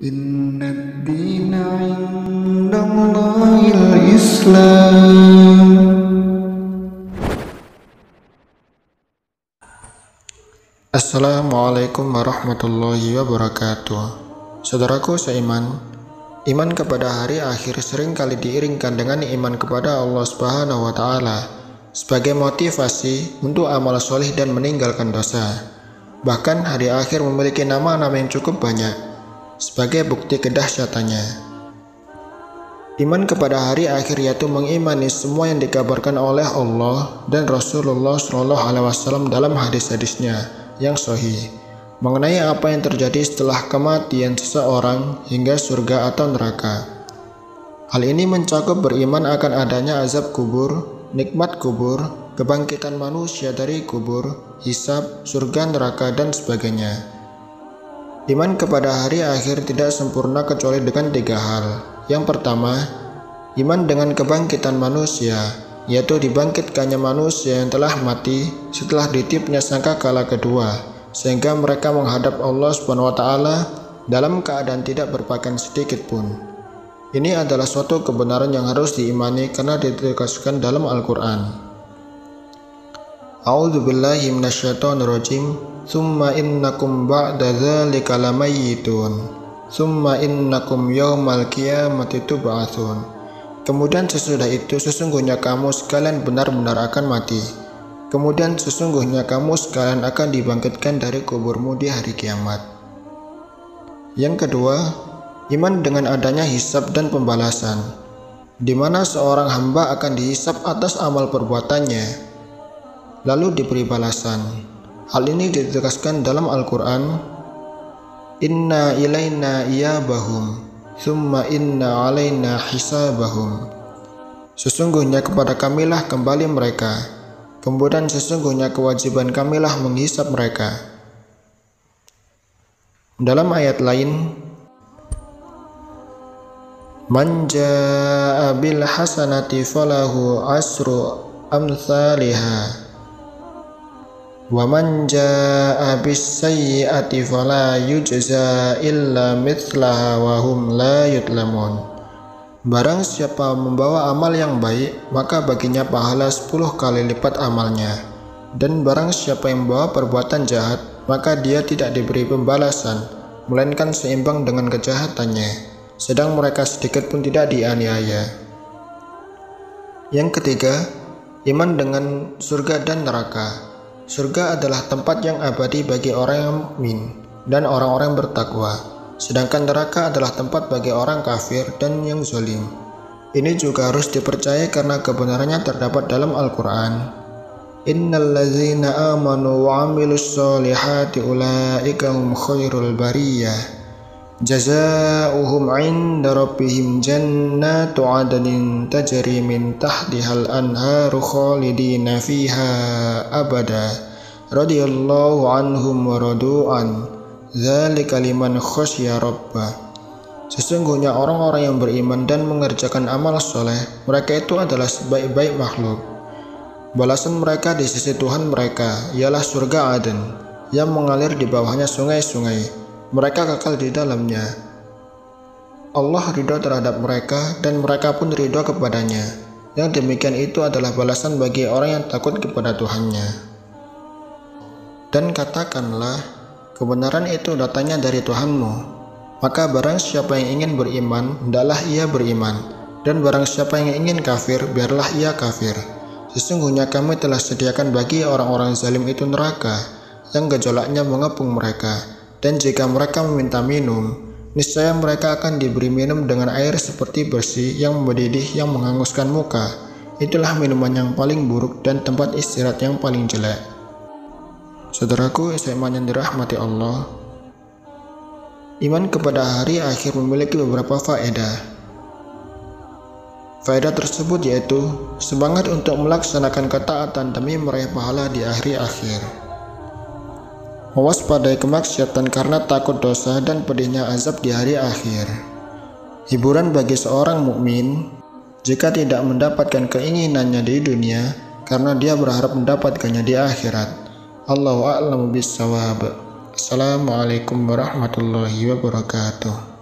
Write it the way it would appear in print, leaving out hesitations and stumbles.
Inna dina indallahil Islam. Assalamualaikum warahmatullahi wabarakatuh. Saudaraku seiman, iman kepada hari akhir sering kali diiringkan dengan iman kepada Allah Subhanahu wa Ta'ala sebagai motivasi untuk amal soleh dan meninggalkan dosa. Bahkan hari akhir memiliki nama-nama yang cukup banyak sebagai bukti kedahsyatannya. Iman kepada hari akhir yaitu mengimani semua yang dikabarkan oleh Allah dan Rasulullah SAW dalam hadis-hadisnya yang sahih mengenai apa yang terjadi setelah kematian seseorang hingga surga atau neraka. Hal ini mencakup beriman akan adanya azab kubur, nikmat kubur, kebangkitan manusia dari kubur, hisab, surga, neraka, dan sebagainya. Iman kepada hari akhir tidak sempurna kecuali dengan 3 hal. Yang pertama, iman dengan kebangkitan manusia, yaitu dibangkitkannya manusia yang telah mati setelah ditiupnya sangkakala kedua, sehingga mereka menghadap Allah Subhanahu wa Ta'ala dalam keadaan tidak berpakaian sedikit pun. Ini adalah suatu kebenaran yang harus diimani karena ditegaskan dalam Al-Quran. A'udzubillahi minasyaitonirrajim. Tsumma innakum ba'da dzalika lamayyitun. Tsumma innakum yaumal qiyamati tub'atsun. Kemudian sesudah itu sesungguhnya kamu sekalian benar-benar akan mati. Kemudian sesungguhnya kamu sekalian akan dibangkitkan dari kuburmu di hari kiamat. Yang kedua, iman dengan adanya hisab dan pembalasan, di mana seorang hamba akan dihisab atas amal perbuatannya, lalu diberi balasan. Hal ini ditegaskan dalam Al-Quran, Inna ilaina iyabahum, thumma inna alaina hisabahum. Sesungguhnya kepada kamilah kembali mereka, kemudian sesungguhnya kewajiban kamilah menghisab mereka. Dalam ayat lain, Man jaa'a bil hasanati falahu asru amsalihha wa man jaa'a bis sayyi'ati fala yujza illa mithlaha wa hum la yudlamun. Barang siapa membawa amal yang baik, maka baginya pahala 10 kali lipat amalnya. Dan barang siapa yang membawa perbuatan jahat, maka dia tidak diberi pembalasan, melainkan seimbang dengan kejahatannya, sedang mereka sedikit pun tidak dianiaya. Yang ketiga, iman dengan surga dan neraka. Surga adalah tempat yang abadi bagi orang yang mukmin dan orang-orang yang bertakwa, sedangkan neraka adalah tempat bagi orang kafir dan yang zalim. Ini juga harus dipercaya karena kebenarannya terdapat dalam Al-Quran. Innal ladzina amanu wa amilus solihati ulaika hum khairul bariyah jazaohum 'inda rabbihim jannatu 'adnin tajri min tahtihal anharu khalidina fiha abada radhiyallahu anhum wa radu'an dzalika liman khasyya rabbah. Sesungguhnya orang-orang yang beriman dan mengerjakan amal soleh, mereka itu adalah sebaik-baik makhluk. Balasan mereka di sisi Tuhan mereka ialah surga Aden yang mengalir di bawahnya sungai-sungai. Mereka kekal di dalamnya. Allah ridho terhadap mereka dan mereka pun ridho kepadanya. Yang demikian itu adalah balasan bagi orang yang takut kepada Tuhannya. Dan katakanlah, kebenaran itu datangnya dari Tuhanmu. Maka barang siapa yang ingin beriman, hendaklah ia beriman. Dan barang siapa yang ingin kafir, biarlah ia kafir. Sesungguhnya kami telah sediakan bagi orang-orang zalim itu neraka, yang gejolaknya mengepung mereka. Dan jika mereka meminta minum, niscaya mereka akan diberi minum dengan air seperti bersih yang mendidih yang menghanguskan muka. Itulah minuman yang paling buruk dan tempat istirahat yang paling jelek. Saudaraku seiman yang dirahmati Allah, iman kepada hari akhir memiliki beberapa faedah. Faedah tersebut yaitu semangat untuk melaksanakan ketaatan demi meraih pahala di hari akhir. Mewaspadai kemaksiatan karena takut dosa dan pedihnya azab di hari akhir. Hiburan bagi seorang mukmin jika tidak mendapatkan keinginannya di dunia karena dia berharap mendapatkannya di akhirat. Allahu a'lamu bissawab. Assalamualaikum warahmatullahi wabarakatuh.